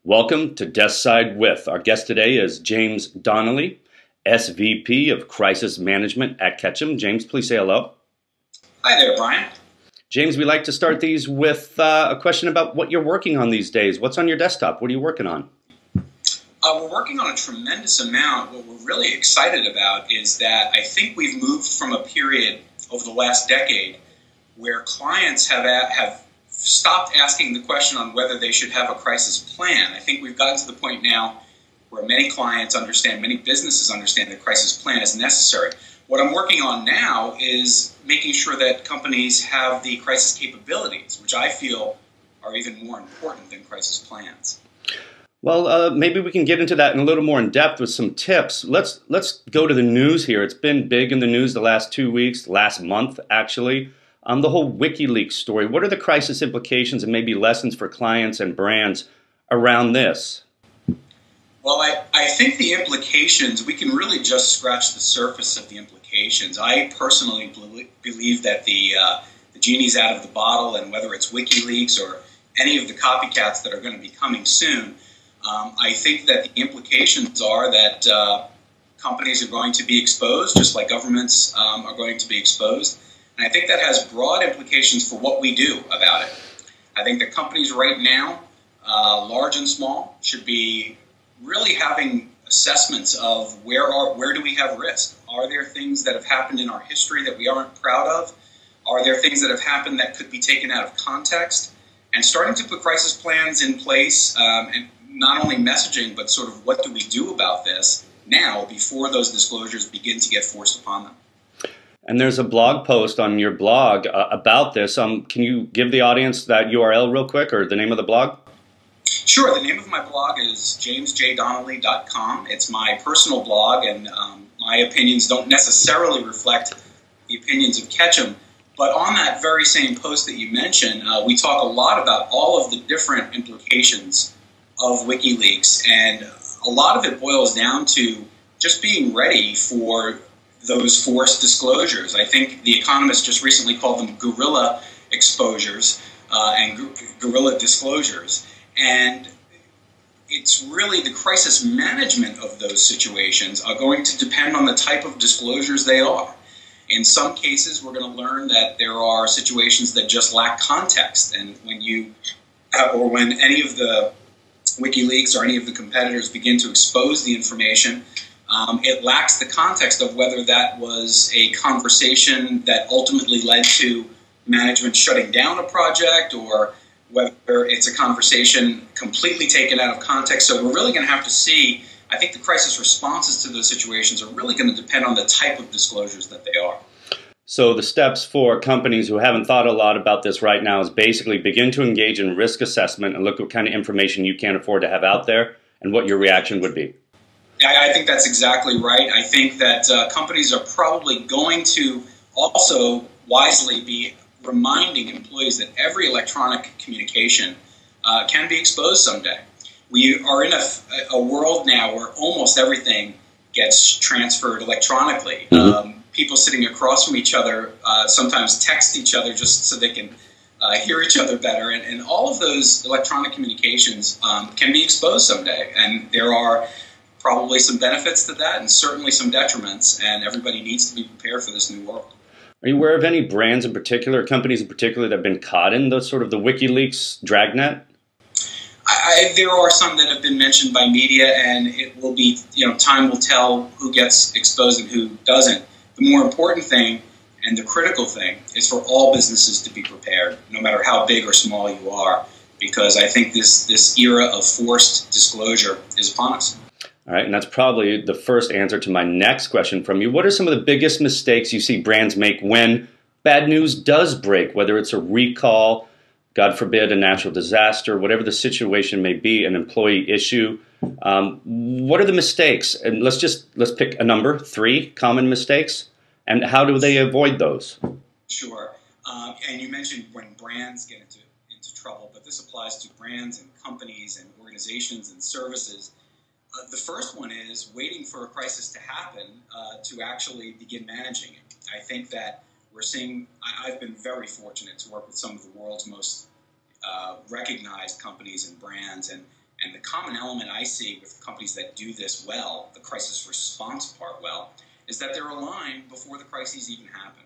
Welcome to Desk Side With. Our guest today is James Donnelly, SVP of Crisis Management at Ketchum. James, please say hello. Hi there, Brian. James, we like to start these with a question about what you're working on these days. What's on your desktop? What are you working on? We're working on a tremendous amount. What we're really excited about is that I think we've moved from a period over the last decade where clients have stopped asking the question on whether they should have a crisis plan. I think we've gotten to the point now where many clients understand, many businesses understand that a crisis plan is necessary. What I'm working on now is making sure that companies have the crisis capabilities, which I feel are even more important than crisis plans. Well, maybe we can get into that in a little more in depth with some tips. Let's go to the news here. It's been big in the news the last 2 weeks, last month actually. The whole WikiLeaks story. What are the crisis implications and maybe lessons for clients and brands around this? Well, I think the implications, we can really just scratch the surface of the implications. I personally believe that the genie's out of the bottle, and whether it's WikiLeaks or any of the copycats that are going to be coming soon, I think that the implications are that companies are going to be exposed, just like governments are going to be exposed. And I think that has broad implications for what we do about it. I think that companies right now, large and small, should be really having assessments of where do we have risk? Are there things that have happened in our history that we aren't proud of? Are there things that have happened that could be taken out of context? And starting to put crisis plans in place, and not only messaging, but sort of what do we do about this now before those disclosures begin to get forced upon them. And there's a blog post on your blog about this. Can you give the audience that URL real quick, or the name of the blog? Sure. The name of my blog is jamesjdonnelly.com. It's my personal blog, and my opinions don't necessarily reflect the opinions of Ketchum. But on that very same post that you mentioned, we talk a lot about all of the different implications of WikiLeaks, and a lot of it boils down to just being ready for those forced disclosures. I think The Economist just recently called them guerrilla exposures and guerrilla disclosures. And it's really the crisis management of those situations are going to depend on the type of disclosures they are. In some cases, we're going to learn that there are situations that just lack context. And when any of the WikiLeaks or any of the competitors begin to expose the information, it lacks the context of whether that was a conversation that ultimately led to management shutting down a project, or whether it's a conversation completely taken out of context. So we're really going to have to see, I think the crisis responses to those situations are really going to depend on the type of disclosures that they are. So the steps for companies who haven't thought a lot about this right now is basically begin to engage in risk assessment and look what kind of information you can't afford to have out there and what your reaction would be. I think that's exactly right. I think that companies are probably going to also wisely be reminding employees that every electronic communication can be exposed someday. We are in a world now where almost everything gets transferred electronically. People sitting across from each other sometimes text each other just so they can hear each other better. And all of those electronic communications can be exposed someday. And there are probably some benefits to that and certainly some detriments. And everybody needs to be prepared for this new world. Are you aware of any brands in particular, companies in particular, that have been caught in the sort of the WikiLeaks dragnet? There are some that have been mentioned by media, and it will be, time will tell who gets exposed and who doesn't. The more important thing and the critical thing is for all businesses to be prepared, no matter how big or small you are, because I think this era of forced disclosure is upon us. All right, and that's probably the first answer to my next question from you. What are some of the biggest mistakes you see brands make when bad news does break, whether it's a recall, God forbid, a natural disaster, whatever the situation may be, an employee issue? What are the mistakes? And let's pick a number, 3 common mistakes, and how do they avoid those? Sure. And you mentioned when brands get into trouble, but this applies to brands and companies and organizations and services. The first one is waiting for a crisis to happen to actually begin managing it. I think that we're seeing, I've been very fortunate to work with some of the world's most recognized companies and brands, and And the common element I see with companies that do this well, the crisis response part well, is that they're aligned before the crises even happen.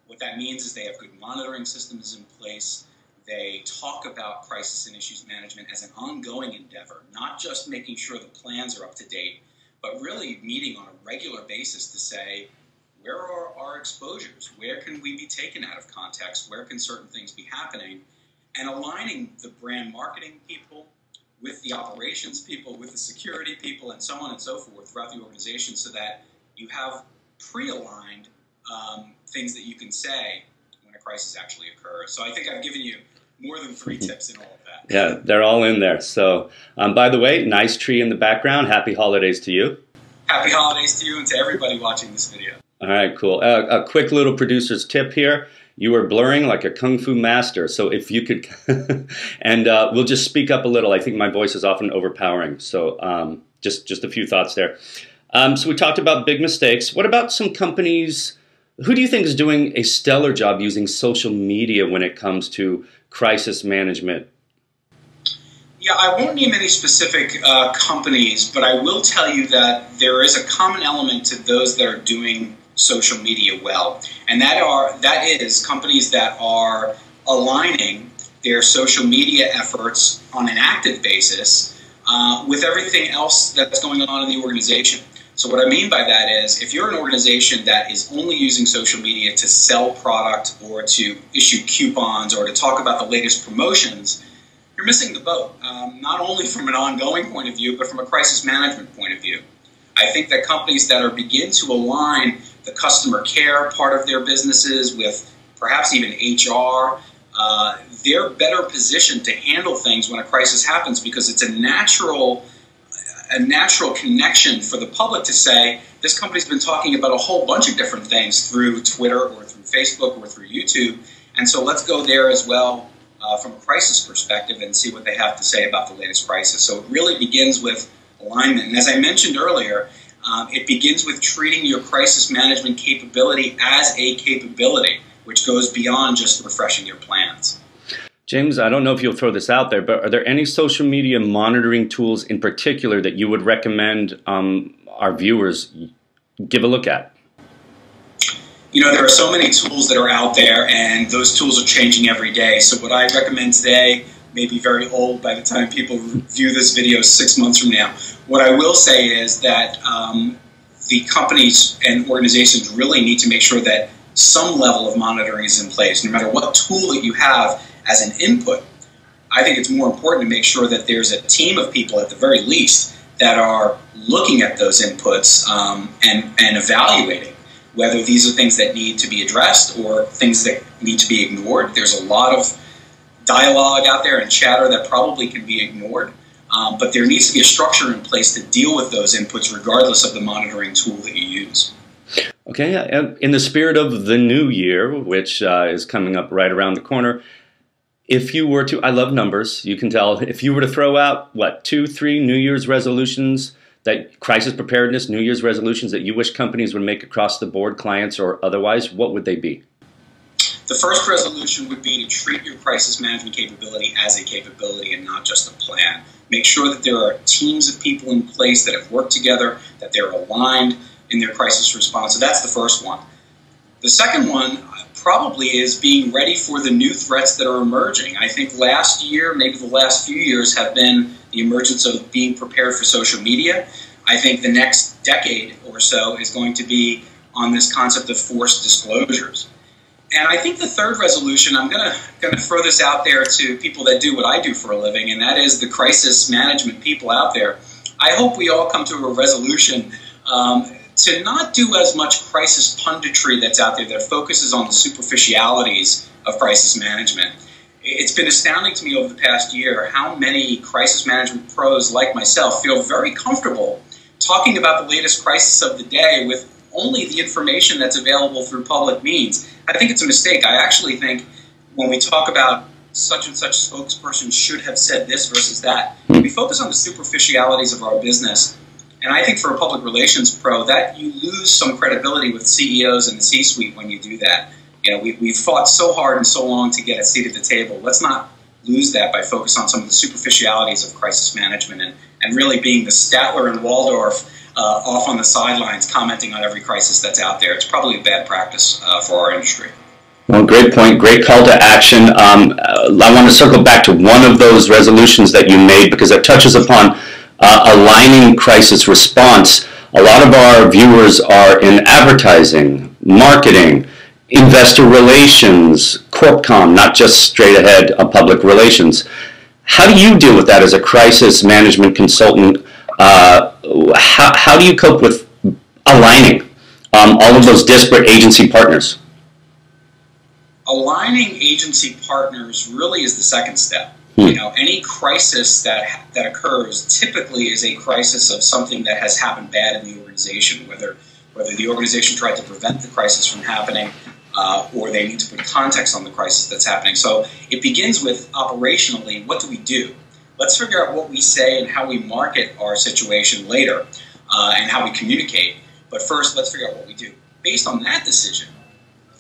What that means is they have good monitoring systems in place. They talk about crisis and issues management as an ongoing endeavor, not just making sure the plans are up to date, but really meeting on a regular basis to say, where are our exposures? Where can we be taken out of context? Where can certain things be happening? And aligning the brand marketing people with the operations people, with the security people, and so on and so forth throughout the organization so that you have pre-aligned things that you can say when a crisis actually occurs. So I think I've given you more than 3 tips in all of that. Yeah, they're all in there. So, by the way, nice tree in the background. Happy holidays to you. Happy holidays to you and to everybody watching this video. All right, cool. A quick little producer's tip here. You are blurring like a kung fu master. So if you could, and we'll just speak up a little. I think my voice is often overpowering. So just a few thoughts there. So we talked about big mistakes. What about some companies? Who do you think is doing a stellar job using social media when it comes to crisis management? Yeah, I won't name any specific companies, but I will tell you that there is a common element to those that are doing social media well, and that is companies that are aligning their social media efforts on an active basis with everything else that's going on in the organization. So what I mean by that is, if you're an organization that is only using social media to sell product or to issue coupons or to talk about the latest promotions, you're missing the boat, not only from an ongoing point of view, but from a crisis management point of view. I think that companies that are begin to align the customer care part of their businesses with perhaps even HR, they're better positioned to handle things when a crisis happens because it's a natural connection for the public to say, this company's been talking about a whole bunch of different things through Twitter or through Facebook or through YouTube, and so let's go there as well from a crisis perspective and see what they have to say about the latest crisis. So it really begins with alignment. And as I mentioned earlier, it begins with treating your crisis management capability as a capability, which goes beyond just refreshing your plans. James, I don't know if you'll throw this out there, but are there any social media monitoring tools in particular that you would recommend our viewers give a look at? You know, there are so many tools that are out there, and those tools are changing every day. So what I recommend today may be very old by the time people view this video 6 months from now. What I will say is that the companies and organizations really need to make sure that some level of monitoring is in place, no matter what tool that you have as an input. I think it's more important to make sure that there's a team of people at the very least that are looking at those inputs and evaluating whether these are things that need to be addressed or things that need to be ignored. There's a lot of dialogue out there and chatter that probably can be ignored, but there needs to be a structure in place to deal with those inputs regardless of the monitoring tool that you use. Okay, in the spirit of the new year, which is coming up right around the corner, if you were to, I love numbers, you can tell, if you were to throw out, 2, 3 New Year's resolutions, that crisis preparedness, New Year's resolutions that you wish companies would make across the board, clients or otherwise, what would they be? The first resolution would be to treat your crisis management capability as a capability and not just a plan. Make sure that there are teams of people in place that have worked together, that they're aligned in their crisis response. So that's the first one. The second one probably is being ready for the new threats that are emerging. I think last year, maybe the last few years, have been the emergence of being prepared for social media. I think the next decade or so is going to be on this concept of forced disclosures. And I think the third resolution, I'm going to throw this out there to people that do what I do for a living, and that is the crisis management people out there. I hope we all come to a resolution to not do as much crisis punditry that's out there that focuses on the superficialities of crisis management. It's been astounding to me over the past year how many crisis management pros like myself feel very comfortable talking about the latest crisis of the day with only the information that's available through public means. I think it's a mistake. I actually think when we talk about such and such spokesperson should have said this versus that, we focus on the superficialities of our business. And I think for a public relations pro, that you lose some credibility with CEOs and the C-suite when you do that. You know, we've fought so hard and so long to get a seat at the table. Let's not lose that by focusing on some of the superficialities of crisis management and really being the Statler and Waldorf off on the sidelines commenting on every crisis that's out there. It's probably a bad practice for our industry. Well, great point. Great call to action. I want to circle back to one of those resolutions that you made because it touches upon aligning crisis response. A lot of our viewers are in advertising, marketing, investor relations, corpcom, not just straight ahead public relations. How do you deal with that as a crisis management consultant? How do you cope with aligning all of those disparate agency partners? Aligning agency partners really is the second step. You know, any crisis that occurs typically is a crisis of something that has happened bad in the organization, whether the organization tried to prevent the crisis from happening or they need to put context on the crisis that's happening. So it begins with operationally, what do we do? Let's figure out what we say and how we market our situation later and how we communicate. But first, let's figure out what we do. Based on that decision,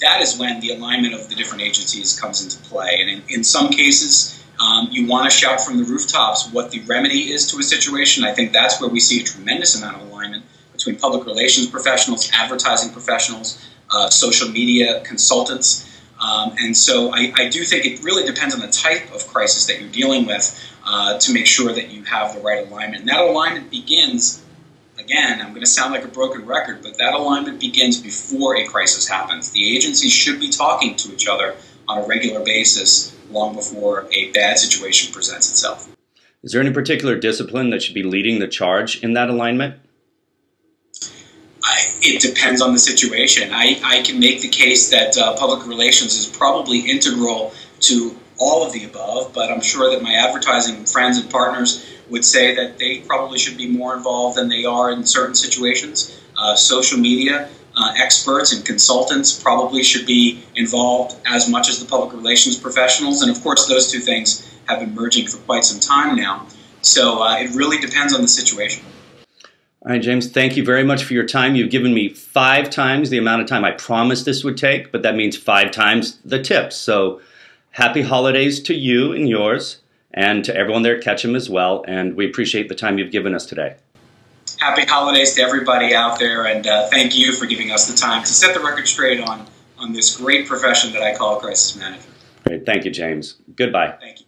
that is when the alignment of the different agencies comes into play. And in some cases, you want to shout from the rooftops what the remedy is to a situation. I think that's where we see a tremendous amount of alignment between public relations professionals, advertising professionals, social media consultants. And so I do think it really depends on the type of crisis that you're dealing with to make sure that you have the right alignment. And that alignment begins, again, I'm going to sound like a broken record, but that alignment begins before a crisis happens. The agencies should be talking to each other on a regular basis long before a bad situation presents itself. Is there any particular discipline that should be leading the charge in that alignment? It depends on the situation. I can make the case that public relations is probably integral to all of the above, but I'm sure that my advertising friends and partners would say that they probably should be more involved than they are in certain situations. Social media experts and consultants probably should be involved as much as the public relations professionals, and of course those two things have been merging for quite some time now. So it really depends on the situation. All right, James, thank you very much for your time. You've given me 5 times the amount of time I promised this would take, but that means 5 times the tips. So happy holidays to you and yours, and to everyone there at Ketchum as well, and we appreciate the time you've given us today. Happy holidays to everybody out there, and thank you for giving us the time to set the record straight on this great profession that I call crisis management. Great. Thank you, James. Goodbye. Thank you.